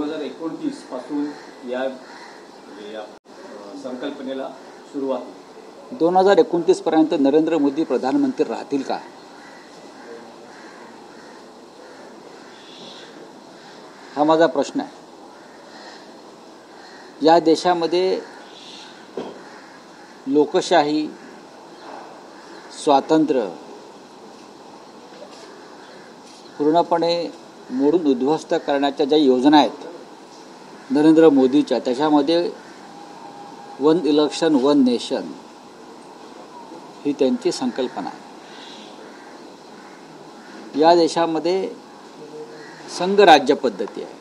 2029 पासून या संकल्पनेला सुरुवात. 2029 पर्यंत नरेंद्र मोदी प्रधानमंत्री राहतील का? हा माझा प्रश्न आहे. या देशामध्ये लोकशाही, स्वातंत्र्य पूर्णपणे मोडून उद्ध्वस्त करण्याच्या ज्या योजना आहेत नरेंद्र मोदीच्या, त्याच्यामध्ये वन इलेक्शन वन नेशन ही त्यांची संकल्पना आहे. या देशामध्ये संघराज्य पद्धती आहे,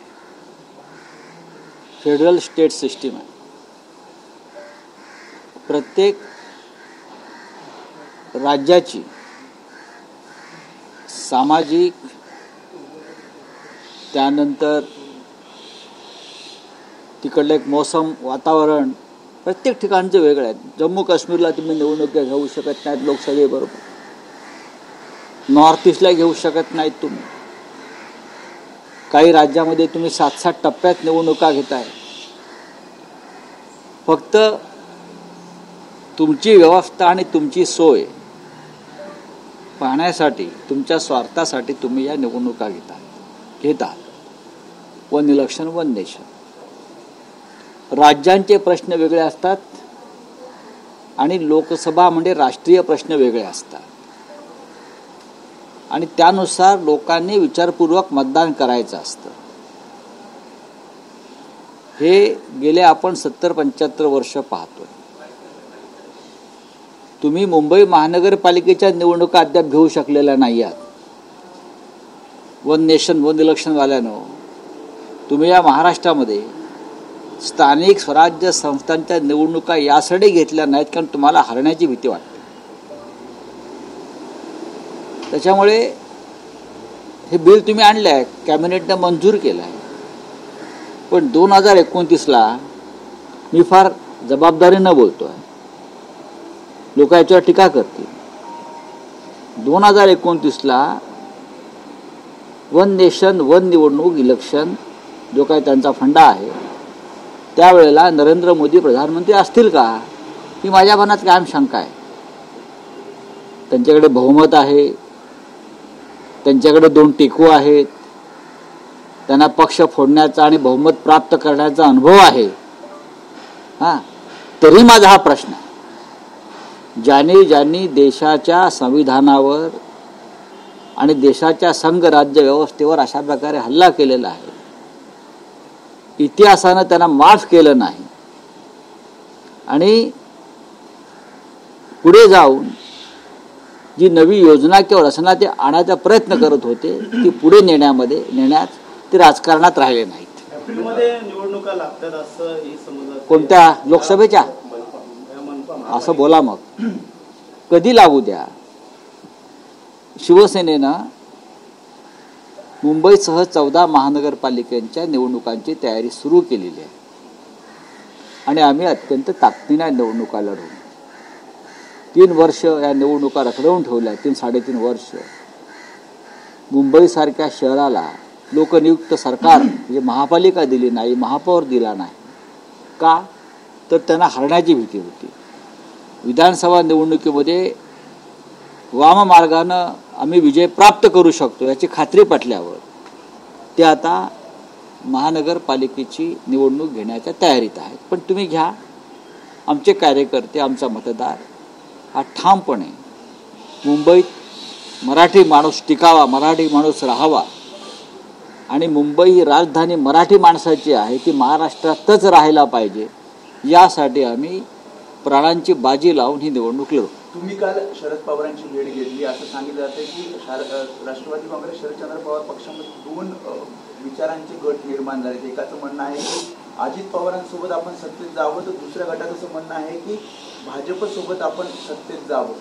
फेडरल स्टेट सिस्टीम आहे. प्रत्येक राज्याची सामाजिक, त्यानंतर तिकडलं एक मौसम, वातावरण प्रत्येक ठिकाणचे वेगळे आहेत. जम्मू काश्मीरला तुम्ही निवडणुका घेऊ शकत नाहीत लोकसभेबरोबर, नॉर्थ ईस्टला घेऊ शकत नाहीत तुम्ही. काही राज्यामध्ये तुम्ही 7-7 टप्प्यात निवडणुका घेताय. फक्त तुमची व्यवस्था आणि तुमची सोय पाहण्यासाठी, तुमच्या स्वार्थासाठी तुम्ही या निवडणुका घेता. One election one nation. राज्यांचे प्रश्न वेगळे असतात आणि लोकसभा म्हणजे राष्ट्रीय प्रश्न वेगळे असतात, आणि त्यानुसार लोकांनी विचारपूर्वक मतदान करायचं असतं. हे गेले आपण 70-75 वर्ष पाहतोय. तुम्ही मुंबई महानगरपालिकेच्या निवडणुका अद्याप घेऊ शकलेल्या नाही आहात. वन नेशन वन इलेक्शन वाल्यानं तुम्ही या महाराष्ट्रामध्ये स्थानिक स्वराज्य संस्थांच्या निवडणुका यासाठी घेतल्या नाहीत कारण तुम्हाला हरण्याची भीती वाटते. त्याच्यामुळे हे बिल तुम्ही आणलं आहे, कॅबिनेटने मंजूर केलं आहे. पण 2029ला मी फार जबाबदारीनं बोलतो आहे, लोक याच्यावर टीका करतील. 2029ला वन नेशन वन निवडणूक इलेक्शन जो काही त्यांचा फंडा आहे, त्यावेळेला नरेंद्र मोदी प्रधानमंत्री असतील का, ही माझ्या मनात कायम शंका आहे. त्यांच्याकडे बहुमत आहे, त्यांच्याकडे 2 टेकू आहेत, त्यांना पक्ष फोडण्याचा आणि बहुमत प्राप्त करण्याचा अनुभव आहे. तरी माझा हा प्रश्न आहे, ज्यांनी देशाच्या संविधानावर आणि देशाच्या संघ राज्य व्यवस्थेवर अशा प्रकारे हल्ला केलेला आहे, इतिहासानं त्यांना माफ केलं नाही, आणि पुढे जाऊन जी नवी योजना किंवा रचना ते आणायचा प्रयत्न करत होते, ती पुढे नेण्यात ते राजकारणात राहिले नाहीत. निवडणुका लागतात असं कोणत्या लोकसभेच्या? असं बोला मग, कधी लागू द्या. शिवसेनेनं मुंबईसह 14 महानगरपालिकांच्या निवडणुकांची तयारी सुरू केलेली आहे, आणि आम्ही अत्यंत ताकदीने निवडणुका लढवू. 3 वर्ष या निवडणुका रखडवून ठेवल्या. 3-3.5 वर्ष मुंबईसारख्या शहराला लोकनियुक्त सरकार म्हणजे महापालिका दिली नाही, महापौर दिला नाही. का? तर त्यांना हरण्याची भीती होती. विधानसभा निवडणुकीमध्ये वाममार्गानं आम्ही विजय प्राप्त करू शकतो याची खात्री पटल्यावर ते आता महानगरपालिकेची निवडणूक घेण्याच्या तयारीत आहेत. पण तुम्ही घ्या, आमचे कार्यकर्ते, आमचा मतदार हा ठामपणे मुंबईत मराठी माणूस टिकावा, मराठी माणूस राहावा, आणि मुंबई ही राजधानी मराठी माणसाची आहे, ती महाराष्ट्रातच राहायला पाहिजे, यासाठी आम्ही प्राणांची बाजी लावून ही निवडणूक लढवू. तुम्ही काल शरद पवारांची भेट घेतली, असं सांगितलं जाते की राष्ट्रवादी काँग्रेस शरदचंद्र पवार पक्षामध्ये 2 विचारांचे गट निर्माण झाले. एकाचं म्हणणं आहे की अजित पवारांसोबत आपण सत्तेत जावं, तर दुसऱ्या गटाचं असं म्हणणं आहे की भाजपसोबत आपण सत्तेत जावं.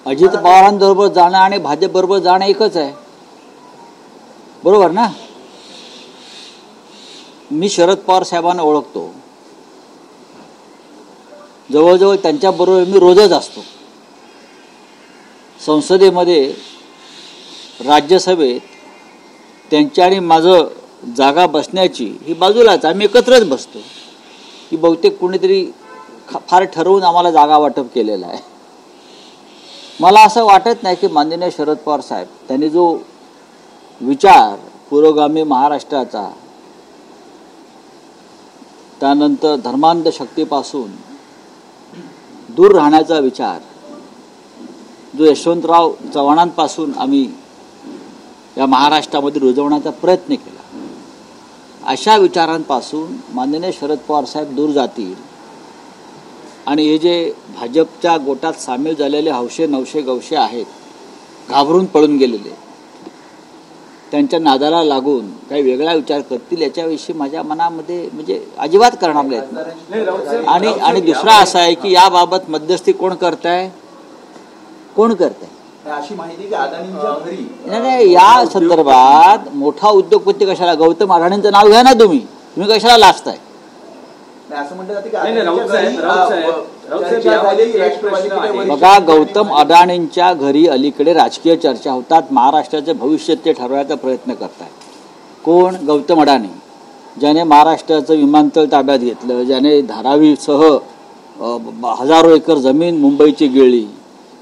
अजित पवारांबरोबर जाणं आणि भाजप बरोबर जाणं एकच आहे, बरोबर ना? मी शरद पवार साहेबांना ओळखतो, जवळजवळ त्यांच्याबरोबर मी रोजच असतो. संसदेमध्ये, राज्यसभेत त्यांच्या आणि माझं जागा बसण्याची ही बाजूलाच, आम्ही एकत्रच बसतो. की बहुतेक कोणीतरी फार ठरवून आम्हाला जागा वाटप केलेलं आहे. मला असं वाटत नाही की माननीय शरद पवार साहेब त्यांनी जो विचार पुरोगामी महाराष्ट्राचा, त्यानंतर धर्मांध शक्तीपासून दूर राहण्याचा विचार जो यशवंतराव चव्हाणांपासून आम्ही या महाराष्ट्रामध्ये रुजवण्याचा प्रयत्न केला, अशा विचारांपासून माननीय शरद पवार साहेब दूर जातील आणि हे जे भाजपच्या गोटात सामील झालेले हौशे नवशे गवशे आहेत, घाबरून पळून गेलेले, त्यांच्या नादाला लागून काही वेगळा विचार करतील याच्याविषयी माझ्या मनामध्ये म्हणजे अजिबात करणार नाहीत. आणि दुसरा असा आहे की याबाबत मध्यस्थी कोण करताय, कोण करताय अशी माहिती की अदानींच्या घरी नाही, या संदर्भात मोठा उद्योगपती कशाला, गौतम अडाणींचं नाव घ्या ना तुम्ही कशाला लाजताय. असं म्हणतात बघा, गौतम अडाणींच्या घरी अलीकडे राजकीय चर्चा होतात, महाराष्ट्राचे भविष्य ते ठरवायचा प्रयत्न करतायत. कोण? गौतम अडाणी, ज्याने महाराष्ट्राचं विमानतळ ताब्यात घेतलं, ज्याने धारावीसह हजारो एकर जमीन मुंबईची गिळली,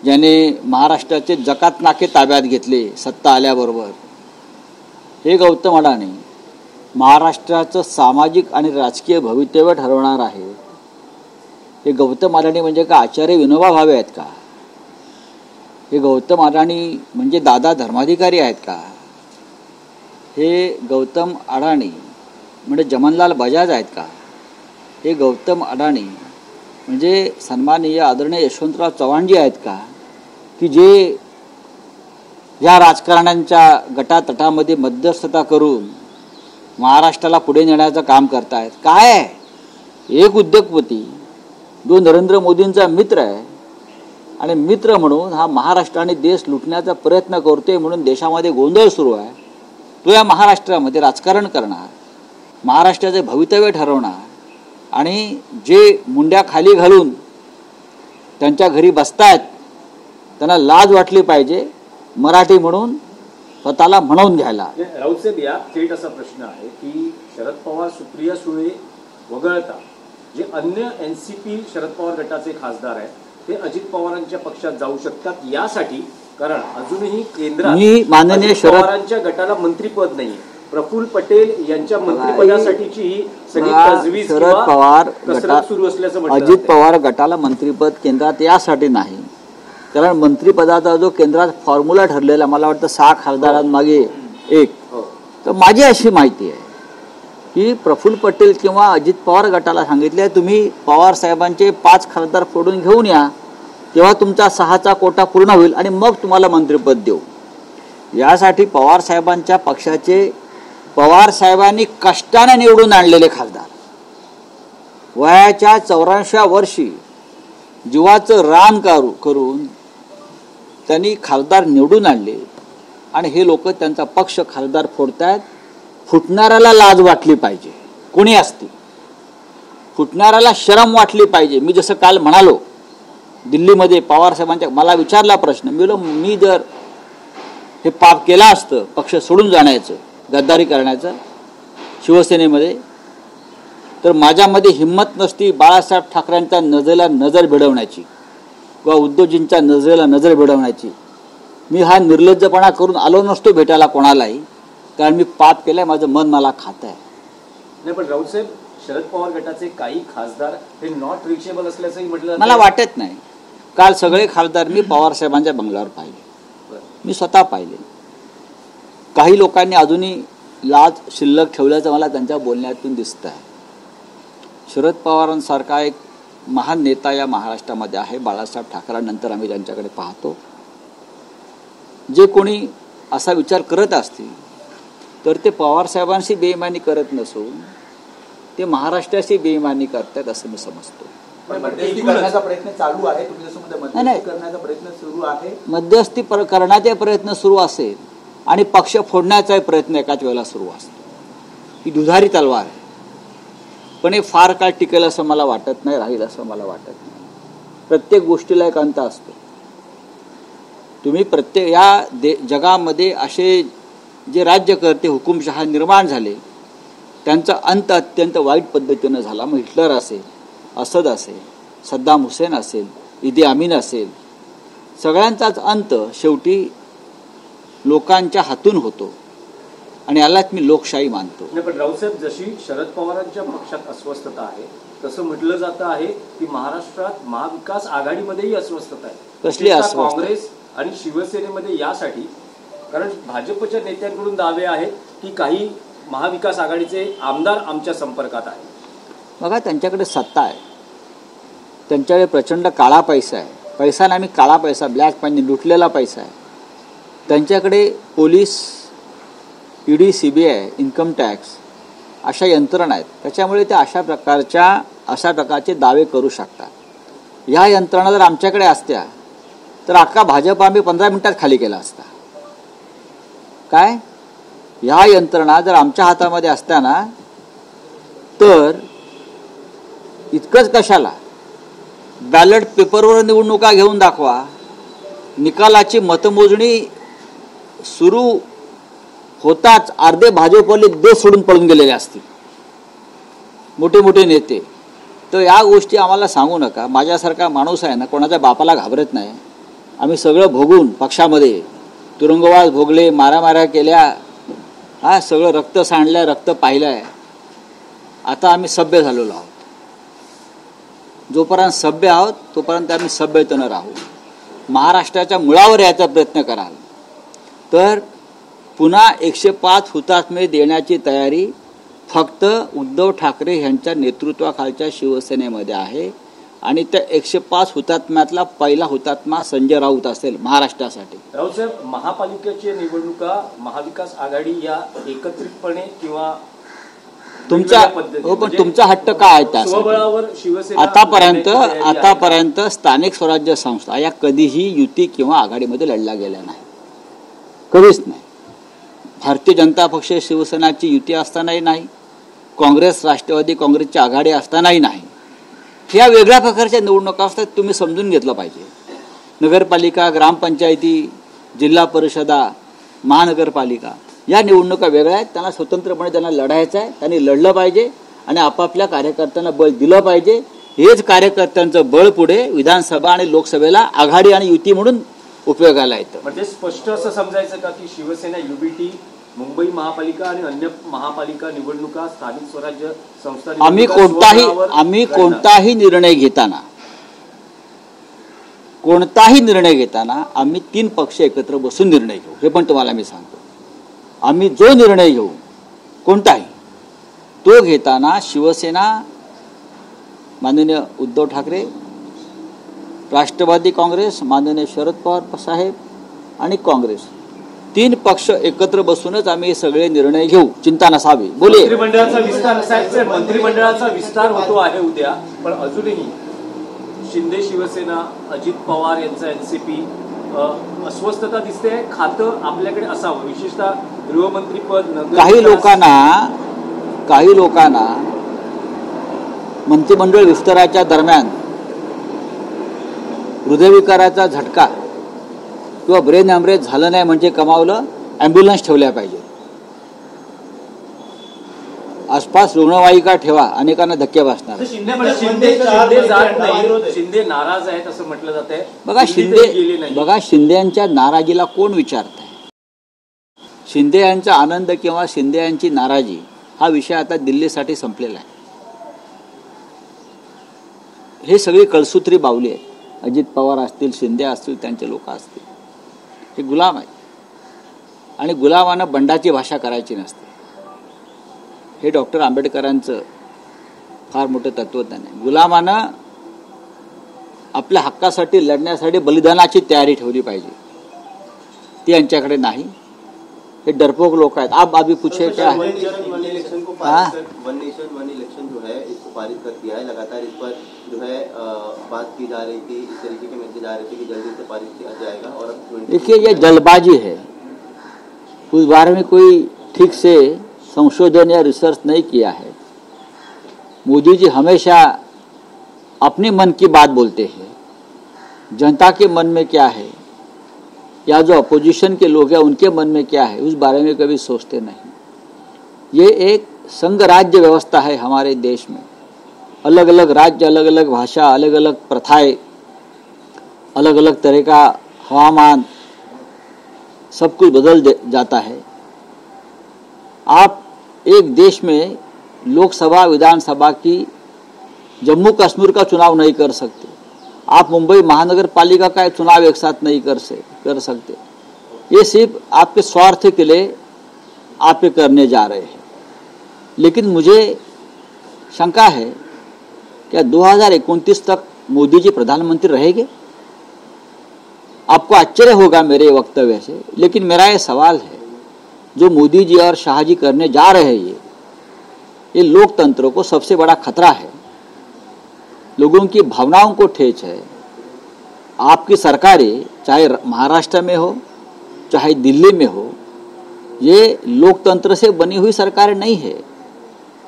ज्याने महाराष्ट्राचे जकात नाके ताब्यात घेतले सत्ता आल्याबरोबर, हे गौतम अडाणी महाराष्ट्राचं सामाजिक आणि राजकीय भवितव्य ठरवणार आहे. हे गौतम अडाणी म्हणजे का आचार्य विनोबा भावे आहेत का? हे गौतम अडाणी म्हणजे दादा धर्माधिकारी आहेत का? हे गौतम अडाणी म्हणजे जमनलाल बजाज आहेत का? हे गौतम अडाणी म्हणजे सन्माननीय आदरणीय यशवंतराव चव्हाणजी आहेत का, की जे या राजकारण्यांच्या गटातटामध्ये मध्यस्थता करून महाराष्ट्राला पुढे नेण्याचं काम करतायत? काय आहे? एक उद्योगपती जो नरेंद्र मोदींचा मित्र आहे आणि मित्र म्हणून हा महाराष्ट्र आणि देश लुटण्याचा प्रयत्न करतोय म्हणून देशामध्ये गोंधळ सुरू आहे, तो या महाराष्ट्रामध्ये राजकारण करणार, महाराष्ट्राचे भवितव्य ठरवणार, आणि जे मुंड्या खाली घालून त्यांच्या घरी बसतायत त्यांना लाज वाटली पाहिजे मराठी म्हणून स्वतःला म्हणवून घ्यायला. राऊत साहेब, या थेट असा प्रश्न आहे की शरद पवार सुप्रिया सुळे वगळता जे अन्य एनसीपी शरद पवार गटाचे खासदार आहेत ते अजित पवारांच्या पक्षात जाऊ शकतात, यासाठी कारण अजूनही केंद्रात अजित पवारांच्या गटाला मंत्रीपद नाही. प्रफुल्ल पटेल यांच्या मंत्रिपदासाठीची ही सगळी तजवीज शरद पवार कसरत सुरू असल्याचं म्हटलं अजित पवार गटाला मंत्रिपद केंद्रात यासाठी नाही, कारण मंत्रिपदाचा जो केंद्रात फॉर्म्युला ठरलेला, मला वाटतं 6 खासदारांमागे 1, तर माझी अशी माहिती आहे की प्रफुल्ल पटेल किंवा अजित पवार गटाला सांगितले तुम्ही पवार साहेबांचे 5 खासदार फोडून घेऊन या, तेव्हा तुमचा 6चा कोटा पूर्ण होईल आणि मग तुम्हाला मंत्रिपद देऊ. यासाठी पवार साहेबांच्या पक्षाचे पवार साहेबांनी कष्टाने निवडून आणलेले खासदार, वयाच्या 84व्या वर्षी जीवाचं रान करून त्यांनी खासदार निवडून आणले आणि हे लोक त्यांचा पक्ष खासदार फोडतायत. फुटणाऱ्याला लाज वाटली पाहिजे, कोणी असते, फुटणाऱ्याला शरम वाटली पाहिजे. मी जसं काल म्हणालो दिल्लीमध्ये पवार साहेबांच्या, मला विचारला प्रश्न, मी जर हे पाप केलं असतं पक्ष सोडून जाण्याचं, गद्दारी करण्याचं शिवसेनेमध्ये, तर माझ्यामध्ये हिंमत नसती बाळासाहेब ठाकरेंच्या नजरेला नजर भिडवण्याची किंवा उद्धवजींच्या नजरेला नजर भिडवण्याची. मी हा निर्लज्जपणा करून आलो नसतो भेटायला कोणालाही, कारण मी पाप केलाय, माझं मन मला खात आहे. नाही, पण राऊत साहेब, शरद पवार गटाचे काही खासदार हे नॉट रिचेबल असल्याचंही म्हटलं मला वाटत नाही. काल सगळे खासदार मी पवार साहेबांच्या बंगल्यावर पाहिले, मी स्वतः पाहिले. काही लोकांनी अजूनही लाज शिल्लक ठेवल्याचं मला त्यांच्या बोलण्यातून दिसत आहे. शरद पवारांसारखा एक महान नेता या महाराष्ट्रामध्ये आहे, बाळासाहेब ठाकरेंनंतर आम्ही त्यांच्याकडे पाहतो. जे कोणी असा विचार करत असतील तर ते पवार साहेबांशी बेईमानी करत नसून ते महाराष्ट्राशी बेईमानी करतात असं मी समजतो. मध्यस्थी करण्याचा प्रयत्न चालू आहे, तुम्ही जसं म्हणता मध्यस्थी करण्याचा प्रयत्न सुरू आहे. मध्यस्थी करण्याचा प्रयत्न सुरू असेल आणि पक्ष फोडण्याचा प्रयत्न एकाच वेळेला सुरू असतो, ही दुधारी तलवार आहे. पण हे फार काळ टिकेल असं मला वाटत नाही, राहील असं मला वाटत नाही. प्रत्येक गोष्टीला एक अंत असतो. तुम्ही प्रत्येक या जगामध्ये असे जे राज्यकर्ते हुकुमशहा निर्माण झाले त्यांचा अंत अत्यंत वाईट पद्धतीनं झाला. मग हिटलर असेल, असद असेल, सद्दाम हुसेन असेल, इदी अमीन असेल, सगळ्यांचाच अंत शेवटी लोकांच्या हातून होतो आणि यालाच मी लोकशाही मानतो. नाही, पण रावसाहेब, जशी शरद पवारांच्या पक्षात अस्वस्थता आहे तसं म्हटलं जातं आहे की महाराष्ट्रात महाविकास आघाडीमध्येही अस्वस्थता आहे. कसली अस्वस्थता? काँग्रेस आणि शिवसेनेमध्ये यासाठी, कारण भाजपच्या नेत्यांकडून दावे आहेत की काही महाविकास आघाडीचे आमदार आमच्या संपर्कात आहेत. बघा, त्यांच्याकडे सत्ता आहे, त्यांच्याकडे प्रचंड काळा पैसा आहे. पैसा नाही, काळा पैसा, ब्लॅक मनी, लुटलेला पैसा आहे. त्यांच्याकडे police, ED, CBI, income tax अशा यंत्रणा आहेत. त्याच्यामुळे ते अशा प्रकारचे दावे करू शकतात. ह्या यंत्रणा जर आमच्याकडे असत्या तर अख्खा भाजप आम्ही 15 मिनिटात खाली केला असता. काय, ह्या यंत्रणा जर आमच्या हातामध्ये असत्या ना, तर इतकंच कशाला, बॅलेट पेपरवर निवडणुका घेऊन दाखवा, निकालाची मतमोजणी सुरू होताच अर्धे भाजपवाले देश सोडून पळून गेलेले असतील, मोठे मोठे नेते. तर या गोष्टी आम्हाला सांगू नका. माझ्यासारखा माणूस आहे ना, कोणाच्या बापाला घाबरत नाही. आम्ही सगळं भोगून पक्षामध्ये तुरुंगवास भोगले, मारामाऱ्या केल्या, सगळं रक्त सांडलंय, रक्त पाहिलंय. आता आम्ही सभ्य झालेलो आहोत. जोपर्यंत सभ्य आहोत तोपर्यंत आम्ही सभ्यतेनं राहू. महाराष्ट्राच्या मुळावर यायचा प्रयत्न कराल तर पुन्हा 105 हुतात्मे देण्याची तयारी फक्त उद्धव ठाकरे यांच्या नेतृत्वाखालच्या शिवसेनेमध्ये आहे. आणि त्या 105 हुतात्म्यातला पहिला हुतात्मा संजय राऊत असेल महाराष्ट्रासाठी. राऊतसाहेब, महापालिकेच्या निवडणुका महाविकास आघाडी या एकत्रितपणे किंवा तुमचा पण तुमचा हट्ट काय आहे त्यासाठी? आतापर्यंत स्थानिक स्वराज्य संस्था या कधीही युती किंवा आघाडीमध्ये लढल्या गेल्या नाही, कधीच नाही. भारतीय जनता पक्ष शिवसेनाची युती असतानाही नाही, काँग्रेस राष्ट्रवादी काँग्रेसची आघाडी असतानाही नाही. ह्या वेगळ्या प्रकारच्या निवडणुका असतात, तुम्ही समजून घेतलं पाहिजे. नगरपालिका, ग्रामपंचायती, जिल्हा परिषदा, महानगरपालिका या निवडणुका वेगळ्या आहेत. त्यांना स्वतंत्रपणे त्यांना लढायचं आहे, त्यांनी लढलं पाहिजे आणि आपापल्या कार्यकर्त्यांना बळ दिलं पाहिजे. हेच कार्यकर्त्यांचं बळ पुढे विधानसभा आणि लोकसभेला आघाडी आणि युती म्हणून उपयोगाला येतं. म्हणजे स्पष्ट असं समजायचं का की शिवसेना युबीटी, मुंबई महापालिका आणि अन्य महापालिका निवडणुका, स्थानिक स्वराज्य संस्था आम्ही कोणताही निर्णय घेताना आम्ही 3 पक्ष एकत्र बसून निर्णय घेऊ. हे पण तुम्हाला मी सांगतो. आम्ही जो निर्णय घेऊ कोणताही, तो घेताना शिवसेना, माननीय उद्धव ठाकरे, राष्ट्रवादी काँग्रेस, माननीय शरद पवार साहेब आणि काँग्रेस, 3 पक्ष एकत्र बसूनच आम्ही सगळे निर्णय घेऊ. चिंता नसावी. बोले, मंत्रिमंडळाचा विस्तार होतो आहे उद्या, पण अजूनही शिंदे शिवसेना, अजित पवार यांचा एनसीपी अस्वस्थता दिसते. खातं आपल्याकडे असावं, विशेषतः गृहमंत्रीपद. काही लोकांना मंत्रिमंडळ विस्ताराच्या दरम्यान हृदयविकाराचा झटका किंवा ब्रेन हॅमरेज झालं नाही म्हणजे कमावलं, ॲम्ब्युलन्स ठेवल्या पाहिजे. आसपास रुग्णवाहिका ठेवा, अनेकांना धक्के बसणार. शिंदे नाराज आहेत असं म्हटलं जात आहे. बघा, शिंदेच्या नाराजीला कोण विचारत आहे? शिंदे यांचा आनंद किंवा शिंदे यांची नाराजी हा विषय आता दिल्लीसाठी संपलेला आहे. हे सगळी कळसूत्री बावली आहेत. अजित पवार असतील, शिंदे असतील, त्यांचे लोक असतील, हे गुलाम आहेत आणि गुलामानं बंडाची भाषा करायची नसते. हे डॉक्टर आंबेडकरांचं फार मोठं तत्वज्ञान आहे. गुलामानं आपल्या हक्कासाठी लढण्यासाठी बलिदानाची तयारी ठेवली पाहिजे, ती यांच्याकडे नाही. ये डरपोक लोग हैं. आप अभी पूछे क्या है? वन नेशन वन इलेक्शन जो है इसको पारित कर दिया है. लगातार इस पर जो है बात की जा रही थी, इस तरीके के मैसेज आ रहे थे कि जल्दी से पारित किया जाएगा. और अब देखिए, ये जल्दबाजी है. उस बारे में कोई ठीक से संशोधन या रिसर्च नहीं किया है. मोदी जी हमेशा अपने मन की बात बोलते हैं. जनता के मन में क्या है या जो अपोजिशन के लोग हैं उनके मन में क्या है उस बारे में कभी सोचते नहीं. ये एक संघ राज्य व्यवस्था है हमारे देश में, अलग अलग राज्य, अलग अलग भाषा, अलग अलग प्रथाएं, अलग अलग तरह का हवामान, सब कुछ बदल जाता है। आप एक देश में लोकसभा विधानसभा की जम्मू कश्मीर का चुनाव नहीं कर सकते, आप मुंबई महानगर पालिका का चुनाव एक साथ नहीं कर सकते। ये सिर्फ आपके स्वार्थ के लिए आप ये करने जा रहे हैं। लेकिन मुझे शंका है, क्या 2029 तक मोदी जी प्रधानमंत्री रहेंगे? आपको आश्चर्य होगा मेरे वक्तव्य से, लेकिन मेरा ये सवाल है, जो मोदी जी और शाह जी करने जा रहे हैं ये लोकतंत्र को सबसे बड़ा खतरा है, लोगों की भावनाओं को ठेस है। आपकी सरकारें चाहे महाराष्ट्र में हो चाहे दिल्ली में हो, ये लोकतंत्र से बनी हुई सरकारें नहीं है,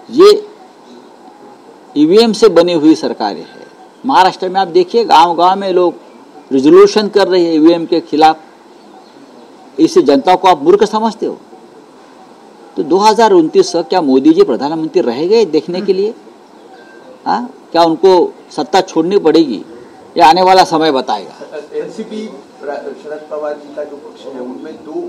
ये ईवीएम से बनी हुई सरकारें हैं। महाराष्ट्र में आप देखिए, गांव-गांव में लोग रिजोल्यूशन कर रहे हैं ईवीएम के खिलाफ। इससे जनता को आप मूर्ख समझते हो? तो 2029 तक क्या मोदी जी प्रधानमंत्री रहेंगे देखने के लिए? हाँ, क्या उनको सत्ता छोड़नी पड़ेगी? ये आने वाला समय बताएगा। एनसीपी शरद पवार जी का जो पक्ष है उनमें दो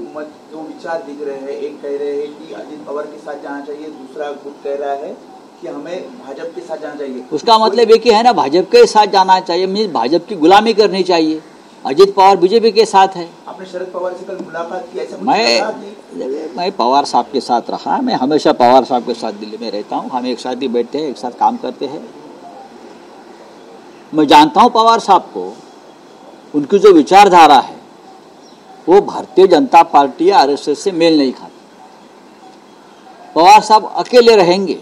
विचार दिख रहे हैं। एक कह रहे हैं कि अजित पवार के साथ जाना चाहिए, दूसरा गुट कह रहा है कि हमें भाजपा के साथ जाना चाहिए। उसका मतलब ये कि है ना, भाजपा के साथ जाना चाहिए, मीन्स भाजपा की गुलामी करनी चाहिए। अजित पवार बीजेपी के साथ है। आपने शरद पवार से कल मुलाकात की, ऐसा मैं पवार साहब के साथ रहा, मैं हमेशा पवार साहब के साथ दिल्ली में रहता हूँ, हम एक साथ ही बैठते हैं, एक साथ काम करते हैं। मैं जानता हूँ पवार साहब को, उनकी जो विचारधारा है वो भारतीय जनता पार्टी या आरएसएस से मेल नहीं खाती। पवार साहब अकेले रहेंगे,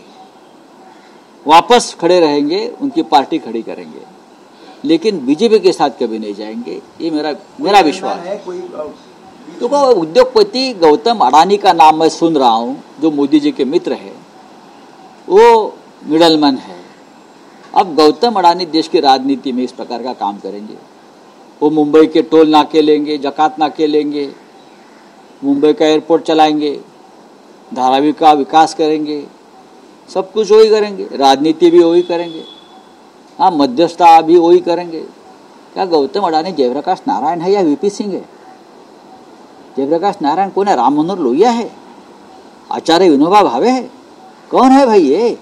वापस खड़े रहेंगे, उनकी पार्टी खड़ी करेंगे, लेकिन बीजेपी के साथ कभी नहीं जाएंगे, ये मेरा विश्वास है। तो उद्योगपति गौतम अडानी का नाम मैं सुन रहा हूँ, जो मोदी जी के मित्र है, वो मिडलमैन है। अब गौतम अडानी देश की राजनीति में इस प्रकार का काम करेंगे, वो मुंबई के टोल नाके लेंगे, जकात नाके लेंगे, मुंबई का एयरपोर्ट चलाएंगे, धारावी का विकास करेंगे, सब कुछ वही करेंगे, राजनीति भी वही करेंगे, हाँ मध्यस्थता भी वही करेंगे। क्या गौतम अडानी जयप्रकाश नारायण है या वीपी सिंह है? जयप्रकाश नारायण कौन है? राम मनोहर लोहिया है? आचार्य विनोबा भावे है? कौन है भाई ये,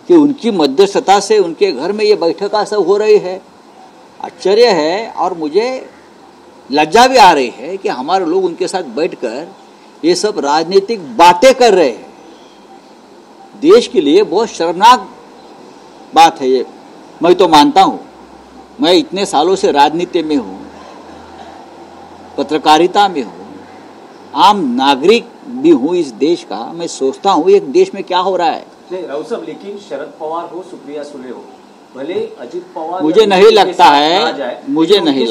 कि उनकी मध्यस्थता से उनके घर में ये बैठक सब हो रही है? आश्चर्य है, और मुझे लज्जा भी आ रही है कि हमारे लोग उनके साथ बैठकर ये सब राजनीतिक बातें कर रहे हैं। देश के लिए बहुत शर्मनाक बात है ये। मैं तो मानता हूँ, मैं इतने सालों से राजनीति में हूँ, पत्रकारिता में हूँ, आम नागरिक भी हूँ इस देश का। मैं सोचता हूँ एक देश में क्या हो रहा है। नहीं राव साहब, लेकिन शरद पवार हो, सुप्रिया सुले हो, भले अजित पवार, मुझे नहीं लगता है, मुझे नहीं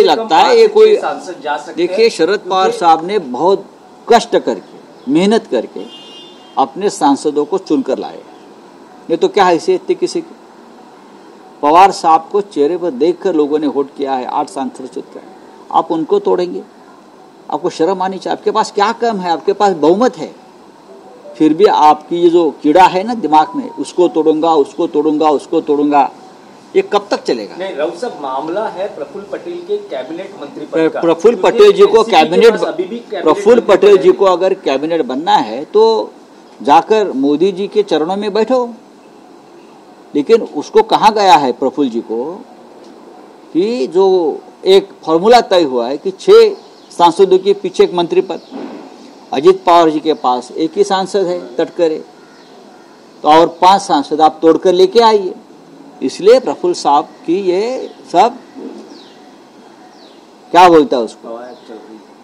लगता है ये कोई सांसद जा सकते। देखिए, शरद पवार साहब ने बहुत कष्ट करके, मेहनत करके अपने सांसदों को चुनकर लाए। ये तो क्या हैसियत थी किसी की? पवार साहब को चेहरे पर देखकर लोगों ने वोट किया है, 8 सांसद चुनकर। आप उनको तोड़ेंगे? आपको शर्म आनी चाहिए। आपके पास क्या कम है? आपके पास बहुमत है, फिर भी आपकी ये जो कीड़ा है ना दिमाग में, उसको तोड़ूंगा, उसको तोड़ूंगा, उसको तोड़ूंगा, ये कब तक चलेगा? नहीं राव साहब, मामला है प्रफुल्ल पटेल के कैबिनेट मंत्री पद का। प्रफुल्ल पटेल जी को प्रफुल्ल पटेल जी को अगर कैबिनेट बनना है तो जाकर मोदी जी के चरणों में बैठो। लेकिन उसको कहा गया है प्रफुल्ल जी को कि जो एक फॉर्मूला तय हुआ है कि 6 सांसदों के पीछे एक मंत्री पद। अजित पवार जी के पास एक ही सांसद है, तटकरे, तो और 5 सांसद आप तोड़कर लेके आइए। इसलिए प्रफुल्ल साहब की ये सब क्या बोलता है उसको,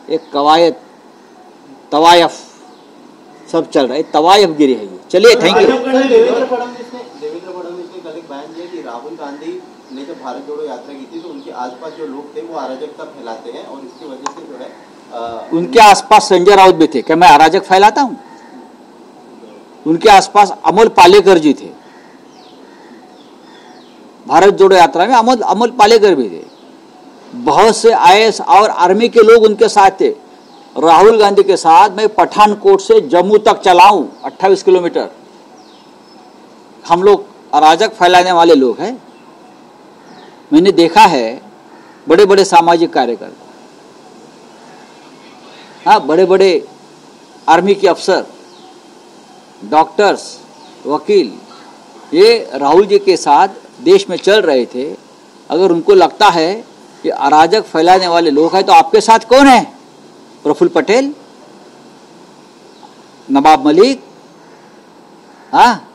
एक कवायद, तवायफ सब चल रहा है, तवायफ गिरी है ये। चलिए, थैंक यू। देवेंद्र फडणवीस ने कल एक बयान दिया कि राहुल गांधी ने जब भारत जोड़ो यात्रा की थी तो उनके आसपास जो लोग थे वो अराजकता फैलाते हैं और इसकी वजह से जो है उनके आसपास संजय राउत भी थे। क्या मैं अराजक फैलाता हूं? उनके आसपास अमोल पालेकर जी थे, भारत जोड़ो यात्रा में अमोल पालेकर भी थे, बहुत से आईएएस और आर्मी के लोग उनके साथ थे। राहुल गांधी के साथ मैं पठानकोट से जम्मू तक चलाऊं 28 किलोमीटर। हम लोग अराजक फैलाने वाले लोग हैं। मैंने देखा है बड़े बड़े सामाजिक कार्यकर्ता, हाँ, बड़े बड़े आर्मी के अफसर, डॉक्टर्स, वकील, ये राहुल जी के साथ देश में चल रहे थे। अगर उनको लगता है कि अराजक फैलाने वाले लोग हैं तो आपके साथ कौन है? प्रफुल्ल पटेल, नवाब मलिक, हाँ,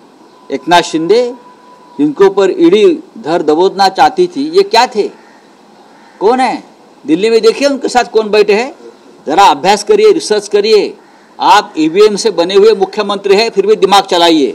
एकनाथ शिंदे, जिनके ऊपर ईडी धर दबोचना चाहती थी, ये क्या थे? कौन है? दिल्ली में देखिए उनके साथ कौन बैठे हैं। जरा अभ्यास करिए, रिसर्च करिए। आप ईवीएम से बने हुए मुख्यमंत्री हैं, फिर भी दिमाग चलाइए।